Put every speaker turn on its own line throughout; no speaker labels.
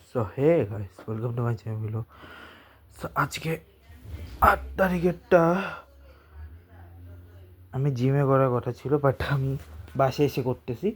So hey guys, welcome to my channel. So আজকে 8 তারিখেরটা আমি জিমে করার কথা ছিল, বাট আমি বাসে এসে করতেছি।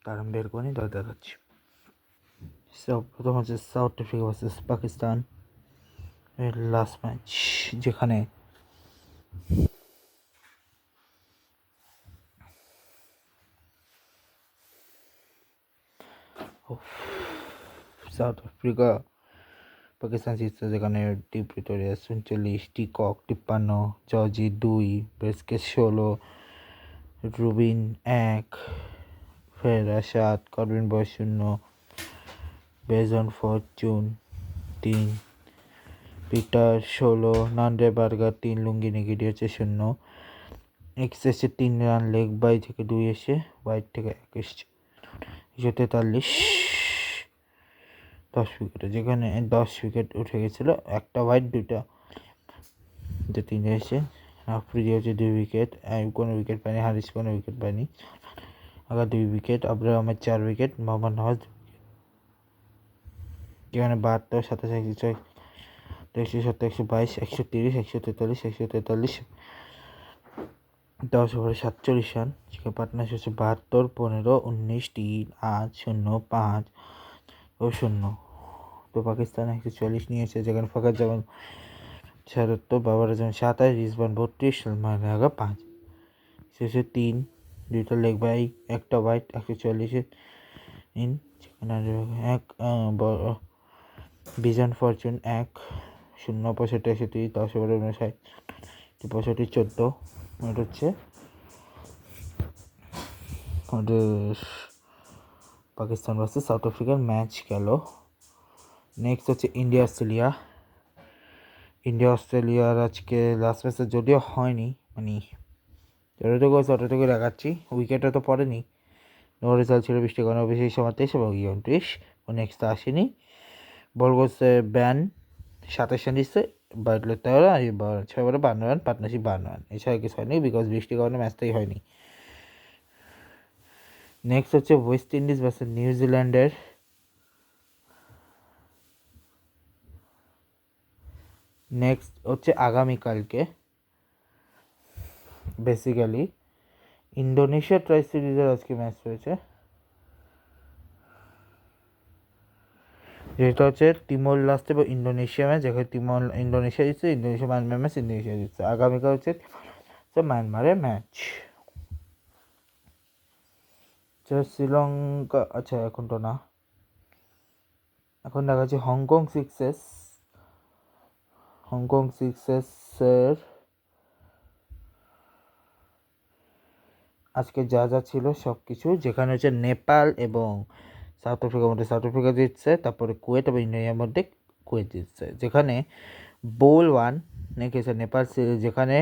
তার আমি বের করিনি, তার দেখাচ্ছি। সো প্রথম হচ্ছে সাউথ আফ্রিকা ভার্সেস পাকিস্তান এর লাস্ট ম্যাচ, যেখানে সাউথ আফ্রিকা পাকিস্তান জিতছে, যেখানে টি প্রিটোরিয়া 39, টি কক 53, জর্জি 2, ব্রেসকেস 16, রুবিন 1, ফেরা 7, করবিন বয় 0, বেজন ফরচুন 3, পিটার 16, নান্ডে বার্গার 3, লুঙ্গি নেগিডি হচ্ছে 0, এক্স এসে 3 রান, লেগ বাই থেকে 2 এসে, হোয়াইট থেকে 1 এসছে, 143, 10 উইকেটে, যেখানে 10 উইকেট উঠে গেছিলো, একটা হোয়াইট 2টা, যে 3 এসে। আফ্রিদি হচ্ছে 2 উইকেট, কোনো উইকেট পায়নি, হারিস কোনো উইকেট পায়নি, আগে 2 উইকেট, আবরার আহমেদ 4 উইকেট, মোহাম্মদ নওয়াজ, যেখানে 72, 27, 106, 170, 122, 130, 143, 143, 10 ওভারে 47 রান, যেখানে পার্টনার হচ্ছে 72, 15, 19, 3, 8, 0, 5 ও 0। তো পাকিস্তান 144 নিয়েছে, যেখানে ফখর জামান 76, বাবর আজম 27, রিজওয়ান 32, সলমান আগা 5, শেষে 3, 2টা লেগ বাই, একটা হোয়াইট, 144 ইন, যেখানে 1 বিজন ফরচুন 1, 0, 65, 61, 10 ওভারে 59, 65, 14। এটা হচ্ছে আমাদের পাকিস্তান ভার্সেস সাউথ আফ্রিকার ম্যাচ গেল। নেক্সট হচ্ছে ইন্ডিয়া অস্ট্রেলিয়ার আজকে লাস্ট ম্যাচে যদিও হয়নি, মানে যতটুকু হয়েছে ততটুকু দেখাচ্ছি। উইকেটে তো পড়েনি, নো রেজাল্ট ছিল, বৃষ্টির কারণে বেশি সময় 23 এবং 29, ও নেক্সট আসেনি। বল করছে ব্যান 27 রান দিচ্ছে, বাটলে 13, আর 6 ওভারে 52 রান, পার্টনারশিপ 52 রান, এছাড়া কিছু হয়নি, বিকজ বৃষ্টির কারণে ম্যাচটাই হয়নি। নেক্সট হচ্ছে ওয়েস্ট ইন্ডিজ ভার্সেস নিউজিল্যান্ডের। নেক্সট হচ্ছে আগামীকালকে, বেসিক্যালি ইন্দোনেশিয়া ট্রাই সিরিজের আজকে ম্যাচ রয়েছে, যেটা হচ্ছে তিমোর লাস্ট এবং ইন্দোনেশিয়া ম্যাচ, যেখানে ইন্দোনেশিয়া জিতছে, ইন্দোনেশিয়া মায়ানমার ম্যাচ ইন্দোনেশিয়া জিতছে। আগামীকাল হচ্ছে মায়ানমারের ম্যাচ। শ্রীলঙ্কা, আচ্ছা এখন তো না, এখন দেখা যাচ্ছে হংকং সিক্সেসের আজকে যা যা ছিল সব কিছু, যেখানে হচ্ছে নেপাল এবং সাউথ আফ্রিকার মধ্যে সাউথ আফ্রিকা জিতছে, তারপরে কুয়েত এবং ইন্ডিয়ার মধ্যে কুয়েত জিতছে, যেখানে বোল 1 খেলছে নেপাল সিরিজ, যেখানে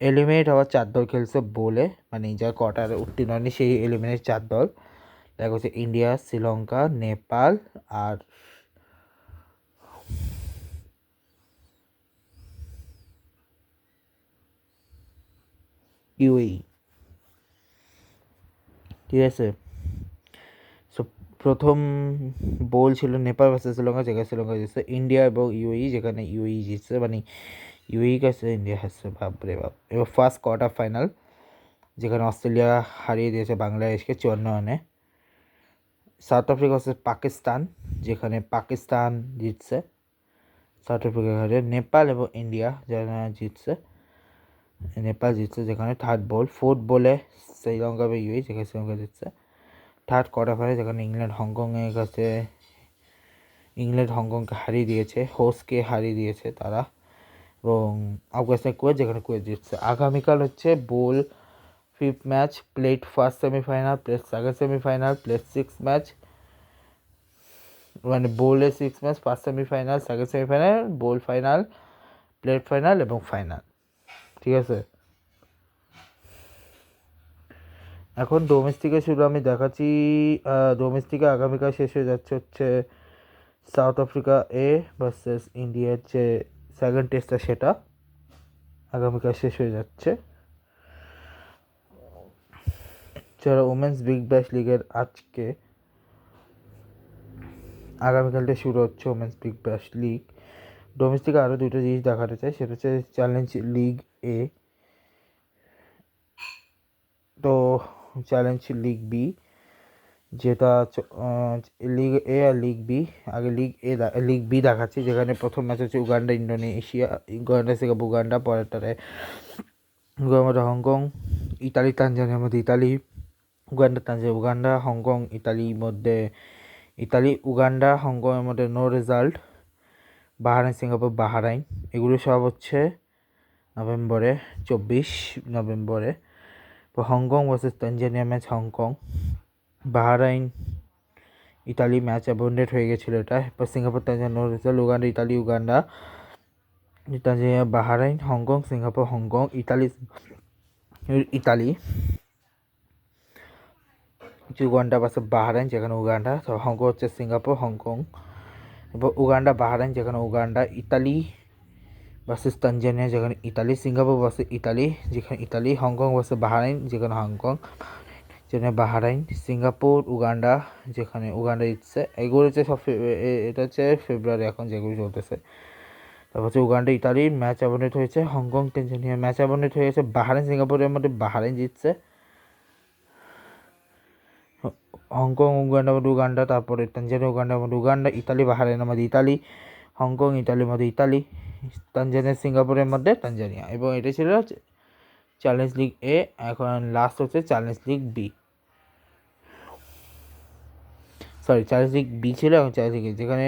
এলিমিনেট হওয়ার 4 দল খেলছে বোলে, মানে যা কোয়ার্টারে উত্তীর্ণ হয়নি সেই এলিমিনেট 4 দল, দেখা হচ্ছে ইন্ডিয়া, শ্রীলঙ্কা, নেপাল আর ইউএই, ঠিক আছে। সো প্রথম বোল ছিল নেপাল ভার্সেস শ্রীলঙ্কা, যেখানে শ্রীলঙ্কা জিতছে, ইন্ডিয়া এবং ইউএই, যেখানে ইউএই জিতছে, মানে ইউএই কাছে ইন্ডিয়া হারছে, বাপরে বাপ। এবার ফার্স্ট কোয়ার্টার ফাইনাল, যেখানে অস্ট্রেলিয়া হারিয়ে দিয়েছে বাংলাদেশকে 54 রানে। সাউথ আফ্রিকা ভার্সেস পাকিস্তান, যেখানে পাকিস্তান জিতছে, সাউথ আফ্রিকা হারিয়ে। নেপাল এবং ইন্ডিয়া যারা জিতছে, নেপাল জিতছে, যেখানে ফোর্থ বলে শ্রীলঙ্কা এবং ইউএই, যেখানে শ্রীলঙ্কা জিতছে। থার্ড কোয়ার্টার ফাইনাল, যেখানে ইংল্যান্ড হংকংকে হারিয়ে দিয়েছে, হোস্টকে হারিয়ে দিয়েছে তারা, এবং আফগানিস্তান কুয়েত, যেখানে কুয়েত জিতছে। আগামীকাল হচ্ছে bowl fifth match, plate first semifinal, plate second semifinal, plate six match, মানে বোলের 6 match, first semifinal, second semifinal, bowl final, plate final এবং ফাইনাল, ঠিক আছে। এখন ডোমেস্টিকে শুরু আমি দেখাচ্ছি। ডোমেস্টিকে আগামীকাল শেষ হয়ে যাচ্ছে হচ্ছে সাউথ আফ্রিকা ভার্সেস ইন্ডিয়ার যে সেকেন্ড টেস্টটা, সেটা আগামীকাল শেষ হয়ে যাচ্ছে। যারা ওমেন্স বিগ ব্যাশ লিগের আজকে আগামীকালটা শুরু হচ্ছে ওমেন্স বিগ ব্যাশ লিগ। ডোমেস্টিকে আরও দুটো জিনিস দেখাতে চাই, সেটা হচ্ছে চ্যালেঞ্জ লিগ এ, তো চ্যালেঞ্জ লিগ বি, যেটা লিগ এ আর লিগ বি। আগে লিগ বি দেখাচ্ছি, যেখানে প্রথম ম্যাচ হচ্ছে উগান্ডা ইন্দোনেশিয়া, উগান্ডা থেকে উগান্ডা, পরেরটারে মধ্যে হংকং, ইতালি তানজানিয়ার মধ্যে Italy, Uganda Tanzania Uganda, Hong Kong ইতালির মধ্যে ইতালি, উগান্ডা হংকংয়ের মধ্যে no result, Bahrain Singapore Bahrain. এগুলো সব হচ্ছে নভেম্বরে, 24 নভেম্বরে। Hong Kong versus Tanzania match Hong Kong, Bahrain Italy match abandoned হয়ে গেছিলো এটা। এরপর Singapore Tanzania no result, Uganda Italy Uganda, Tanzania Bahrain, Hong Kong Singapore Hong Kong, Italy Italy, Uganda versus Bahrain যেখানে উগান্ডা, তো হংকং হচ্ছে সিঙ্গাপুর হংকং, এরপর উগান্ডা বাহারাইন যেখানে উগান্ডা, ইতালি ভার্সেস তানজানিয়া যেখানে ইতালি, সিঙ্গাপুর ভার্সেস ইতালি যেখানে ইতালি, হংকং ভার্সেস বাহারাইন যেখানে Hong Kong, যেখানে Bahrain, Singapore Uganda যেখানে উগান্ডা জিতছে। এগুলো হচ্ছে সব, এটা হচ্ছে ফেব্রুয়ারি এখন যেগুলো চলতেছে। তারপর হচ্ছে উগান্ডা ইতালির ম্যাচ অ্যাবন্ডেড হয়েছে, হংকং তানজানিয়া ম্যাচ অ্যাবন্ডেড হয়ে গেছে, বাহারাইন সিঙ্গাপুরের মধ্যে বাহারাইন জিতছে, হংকং উগান্ডার মধ্যে উগান্ডা, তারপরে তানজানিয়া উগান্ডার মধ্যে উগান্ডা, ইতালি বাহারাইনের মধ্যে ইতালি, হংকং ইতালির মধ্যে ইতালি, তানজানিয়া সিঙ্গাপুরের মধ্যে তানজানিয়া। এবং এটা ছিল চ্যালেঞ্জ লিগ এ। এখন লাস্ট হচ্ছে challenge league B, challenge league B ছিল এবং চ্যালেঞ্জ লিগ, যেখানে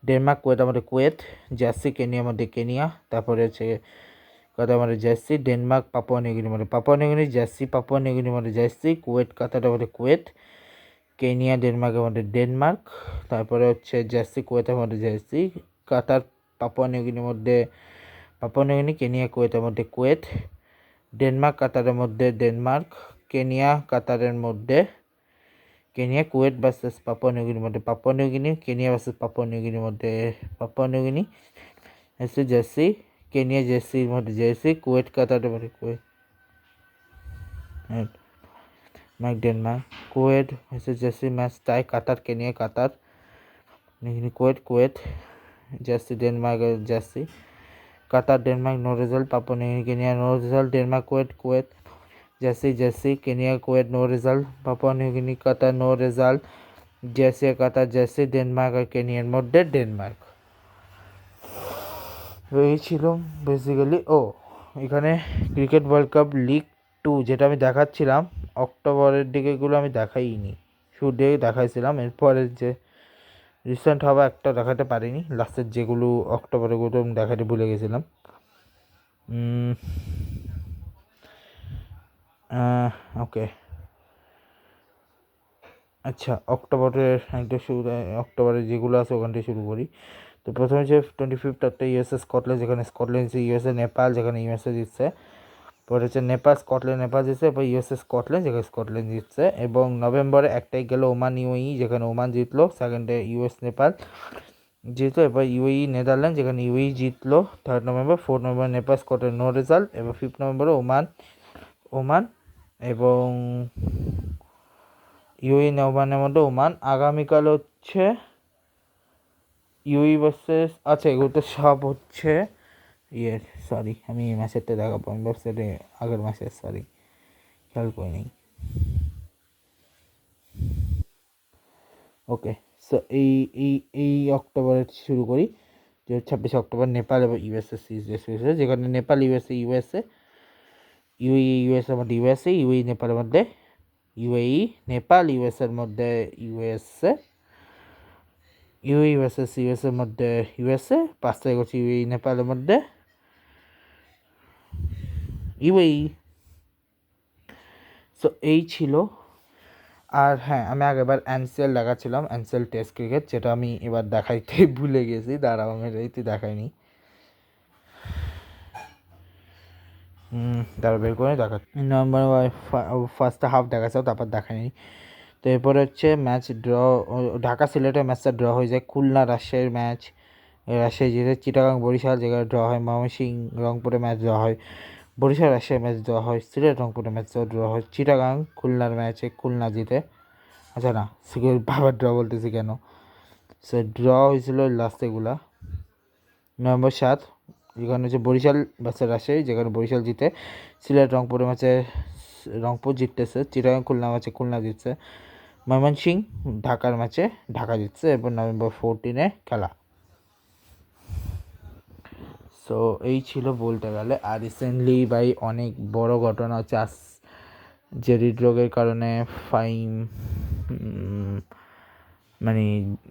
ডেনমার্ক কুয়েতের মধ্যে কুয়েত, জার্সি কেনিয়ার মধ্যে কেনিয়া, তারপরে হচ্ছে কাতার মধ্যে জার্সি, ডেনমার্ক পাপুয়া নিউগিনির মধ্যে পাপুয়া নিউগিনি, জার্সি পাপুয়া নিউগিনির মধ্যে জার্সি, কুয়েত কাতারের মধ্যে কুয়েত, কেনিয়া ডেনমার্কের মধ্যে ডেনমার্ক, তারপরে হচ্ছে জার্সি কুয়েতের মধ্যে জার্সি, কাতার পাপুয়া নিউগিনির মধ্যে পাপুয়া নিউগিনি, কেনিয়া কুয়েতের মধ্যে কুয়েত, ডেনমার্ক কাতারের মধ্যে ডেনমার্ক, কেনিয়া কাতারের মধ্যে কেনিয়া, কুয়েত ভার্সেস পাপুয়া নিউগিনির মধ্যে Papua New Guinea, Kenya versus Papua নিউগিনির মধ্যে পাপুয়া নিউগিনি, হচ্ছে জার্সি, কেনিয়া জার্সির মধ্যে জার্সি, কুয়েত কাতারের মধ্যে কুয়েত, ডেনমার্ক কুয়েত হচ্ছে Jersey match tie, Qatar Kenya Qatar Kuwait Kuwait, Jersey Denmark Jersey, Qatar Denmark no result, Papua New Guinea Kenya no result, Denmark Kuwait Kuwait, Jersey Jersey Kenya Kuwait no result, Papua New Guinea Qatar no result, Jersey Qatar Jersey, Denmark আর কেনিয়ার মধ্যে Denmark. এই ছিল basically. এখানে cricket world cup league 2 যেটা আমি দেখাচ্ছিলাম অক্টোবরের দিকেগুলো আমি দেখাইনি, শুরু দিকে দেখাইছিলাম, এরপরে যে রিসেন্ট হবে একটা দেখাতে পারিনি, লাস্টের যেগুলো অক্টোবরেগুলো আমি দেখাতে ভুলে গেছিলাম। ওকে, আচ্ছা অক্টোবরের একদম শুরু, অক্টোবরের যেগুলো আছে ওখান থেকে শুরু করি। তো প্রথমে হচ্ছে 25 একটা ইউএসএ স্কটল্যান্ড, যেখানে স্কটল্যান্ড জিতছে, ইউএসএ নেপাল যেখানে ইউএসএ জিতছে, পরে হচ্ছে নেপাল স্কটল্যান্ড নেপাল জিতছে, এরপর ইউএসএ স্কটল্যান্ড যেখানে স্কটল্যান্ড জিতছে। এবং নভেম্বরে একটাই গেল ওমান ইউএই যেখানে ওমান জিতলো, সেকেন্ডে ইউএস নেপাল জিতলো, এবার ইউএই নেদারল্যান্ড যেখানে ইউএই জিতলো 3rd November. 4th November Nepal Scotland no result, এবার 5th নভেম্বরে ওমান এবং ইউএই ওমানের মধ্যে ওমান। আগামীকাল হচ্ছে ইউই ভার্সেস, আচ্ছা এগুলো তো সব হচ্ছে সরি আমি এই ম্যাচেরটা দেখাবো, আমি ওয়েবসাইটে আগের ম্যাচের সরি খেয়াল করে নিই। ওকে, সো এই অক্টোবরে শুরু করি, যে 26 অক্টোবর নেপাল এবং ইউএসএ সিরিজ, যেখানে নেপাল ইউএসএ ইউএসএর মধ্যে ইউএসএ, ইউএই নেপালের মধ্যে ইউএই, নেপাল ইউএসএর মধ্যে ইউএসএ, ইউএই ভার্সেস ইউএসএর মধ্যে ইউএসএ, 5 তারিখ হচ্ছে ইউএই নেপালের মধ্যে ইউএই। সো এই ছিল। আর হ্যাঁ, আমি আগেবার অ্যানসেল দেখাচ্ছিলাম, অ্যানসেল টেস্ট ক্রিকেট, যেটা আমি এবার দেখাইতে ভুলে গেছি, দাঁড়াও আমি এইতে দেখাইনি, তারপর বের করে দেখাচ্ছি। নভেম্বর ফার্স্ট হাফ দেখাচ্ছে, তারপর দেখায়নি। তো এরপরে হচ্ছে ম্যাচ ড্র, ঢাকা সিলেটের ম্যাচটা ড্র হয়ে যায়, খুলনা রাজশাহীর ম্যাচ রাজশাহী জিতে, চিটাগাং বরিশাল যেখানে ড্র হয়, ময়মনসিংহ রংপুরে ম্যাচ ড্র হয়, বরিশাল রাজশাহী ম্যাচ দেওয়া হয়, সিলেট রংপুরের ম্যাচ দেওয়া হয়, চিটাগাং খুলনার ম্যাচে খুলনা জিতে, আচ্ছা না বাবার ড্র বলতেছি কেন, সো ড্র হয়েছিল লাস্টেগুলা। নভেম্বর 7 যেখানে হচ্ছে বরিশাল ভার্সেস রাজশাহী, যেখানে বরিশাল জিতে, সিলেট রংপুরের ম্যাচে রংপুর জিততেছে, চিটাগাং খুলনা ম্যাচে খুলনা জিতছে, ময়মনসিংহ ঢাকার ম্যাচে ঢাকা জিতছে। এরপর নভেম্বর 14 খেলা। সো এই ছিল বলতে গেলে। আর রিসেন্টলি ভাই অনেক বড় ঘটনা হচ্ছে, যে হৃদরোগের কারণে ফাইম মানে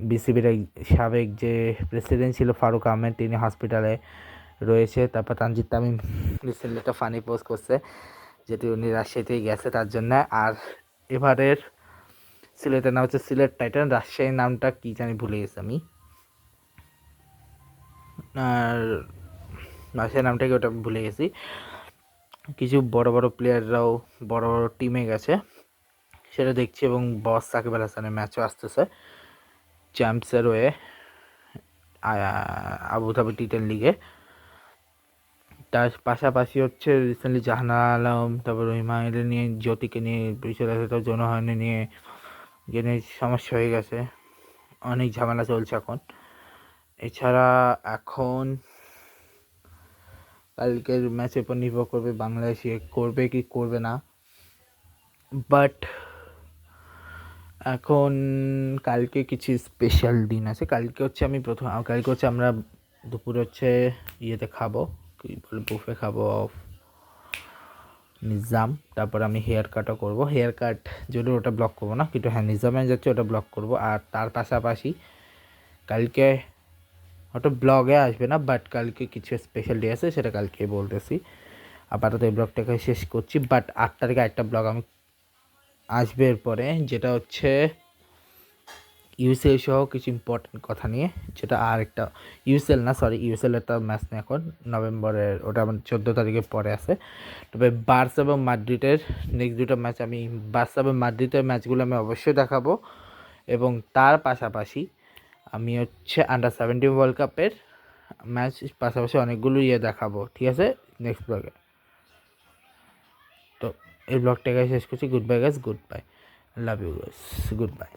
বিসিবির সাবেক যে প্রেসিডেন্ট ছিল ফারুক আহমেদ, তিনি হসপিটালে রয়েছে। তারপর তানজিদ তামিম রিসেন্টলি একটা ফানি পোস্ট করছে, যেটি উনি রাজশাহীতেই গেছে তার জন্য। আর এবারের সিলেটের নাম হচ্ছে সিলেট টাইটান, রাজশাহীর নামটা কী জানি ভুলে গেছি আমি, আর রাজশাহীর নামটাকে ওটা ভুলে গেছি। কিছু বড় বড় প্লেয়াররাও বড় বড় টিমে গেছে, সেটা দেখছি। এবং বস সাকিব আল হাসানের ম্যাচও আসতেছে চ্যাম্পসের হয়ে আবুধাবি টি10 লিগে। তার পাশাপাশি হচ্ছে রিসেন্টলি জাহানা আলম, তারপর রহিমা এদের নিয়ে, জ্যোতিকে নিয়ে, বিষয়টা জনহরণে নিয়ে জেনে সমস্যা হয়ে গেছে, অনেক ঝামেলা চলছে এখন। এছাড়া এখন কালকের ম্যাচের উপর নির্ভর করবে বাংলাদেশ করবে কি করবে না, বাট এখন কালকে কিছু স্পেশাল দিন আছে। কালকে হচ্ছে কালকে হচ্ছে আমরা দুপুরে হচ্ছে ইয়েতে খাবো, কি বলে বুফে খাবো অফ নিজাম। তারপর আমি হেয়ার কাটও করবো, হেয়ার কাট যদি ওটা ব্লক করবো না, কিন্তু হ্যাঁ নিজামে যাচ্ছে ওটা ব্লক করবো। আর তার পাশাপাশি কালকে ওটা ব্লগে আসবে না, বাট কালকে কিছু স্পেশাল ডে আছে, সেটা কালকে বলতেছি। আপাতত এই ব্লগটাকে শেষ করছি, বাট 8 তারিখে একটা ব্লগ আমি আসবে এরপরে, যেটা হচ্ছে ইউসিএল সহ কিছু ইম্পর্টেন্ট কথা নিয়ে, যেটা আর একটা ইউসিএল না, সরি ইউসিএল একটা ম্যাচ নেই এখন নভেম্বরের, ওটা আমার 14 তারিখের পরে আছে। তবে বার্সা এবং মাদ্রিদের নেক্সট দুটো ম্যাচ, আমি বার্সা এবং মাদ্রিদের ম্যাচগুলো আমি অবশ্যই দেখাবো। এবং তার পাশাপাশি আমি হচ্ছে আন্ডার-17 ওয়ার্ল্ড কাপের ম্যাচ পাশাপাশি অনেকগুলো দেখাবো, ঠিক আছে, নেক্সট ব্লগে। তো এই ব্লগটাকে শেষ করছি। Goodbye guys, goodbye, love you guys, good bye.